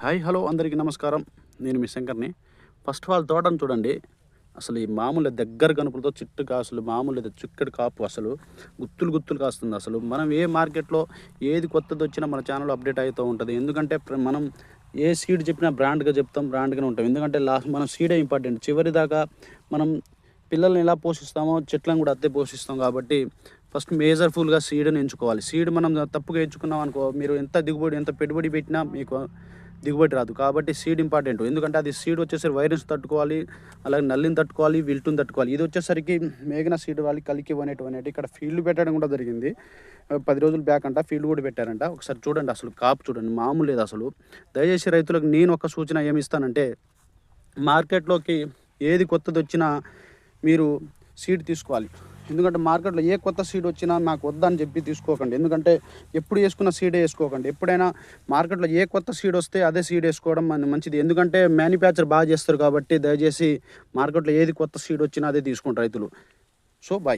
Hi hello అందరికీ నమస్కారం. నేను మీ శంకర్ని. ఫస్ట్ ఆఫ్ ఆల్ తోటను చూడండి. అసలు ఈ మామూలు దగ్గర గనుపులతో చిట్టుగా అసలు మామూలు లేదు, చిక్కటి కాపు అసలు గుత్తులు గుత్తులు కాస్తుంది. అసలు మనం ఏ మార్కెట్లో ఏది కొత్తది వచ్చినా మన ఛానల్ అప్డేట్ అవుతూ ఉంటుంది. ఎందుకంటే మనం ఏ సీడ్ చెప్పినా బ్రాండ్గా చెప్తాం, బ్రాండ్గానే ఉంటాం. ఎందుకంటే లాస్ట్ మనం సీడే ఇంపార్టెంట్. చివరి దాకా మనం పిల్లల్ని ఎలా పోషిస్తామో చెట్లను కూడా అత్తే పోషిస్తాం. కాబట్టి ఫస్ట్ మేజర్ఫుల్గా సీడ్ని ఎంచుకోవాలి. సీడ్ మనం తప్పుగా ఎంచుకున్నాం అనుకో, మీరు ఎంత దిగుబడి ఎంత పెట్టుబడి పెట్టినా మీకు దిగుబడి రాదు. కాబట్టి సీడ్ ఇంపార్టెంట్. ఎందుకంటే అది సీడ్ వచ్చేసరికి వైరస్ తట్టుకోవాలి, అలాగే నల్లిని తట్టుకోవాలి, విల్టుని తట్టుకోవాలి. ఇది వచ్చేసరికి మేఘన సీడ్ వాళ్ళు కలికి అనేటువంటి ఇక్కడ ఫీల్డ్ పెట్టడం కూడా జరిగింది. 10 రోజులు బ్యాక్ అంట ఫీల్డ్ కూడా పెట్టారంట. ఒకసారి చూడండి, అసలు కాపు చూడండి, మామూలు లేదు అసలు. దయచేసి రైతులకు నేను ఒక సూచన ఏమి ఇస్తానంటే, మార్కెట్లోకి ఏది కొత్తది వచ్చినా మీరు సీడ్ తీసుకోవాలి. ఎందుకంటే మార్కెట్లో ఏ కొత్త సీడ్ వచ్చినా నాకు వద్దని చెప్పి తీసుకోకండి. ఎందుకంటే ఎప్పుడు వేసుకున్న సీడే వేసుకోకండి. ఎప్పుడైనా మార్కెట్లో ఏ కొత్త సీడ్ వస్తే అదే సీడ్ వేసుకోవడం మంచిది. ఎందుకంటే మ్యానుఫ్యాక్చర్ బాగా చేస్తారు. కాబట్టి దయచేసి మార్కెట్లో ఏది కొత్త సీడ్ వచ్చినా అదే తీసుకుంటారు రైతులు. So bye.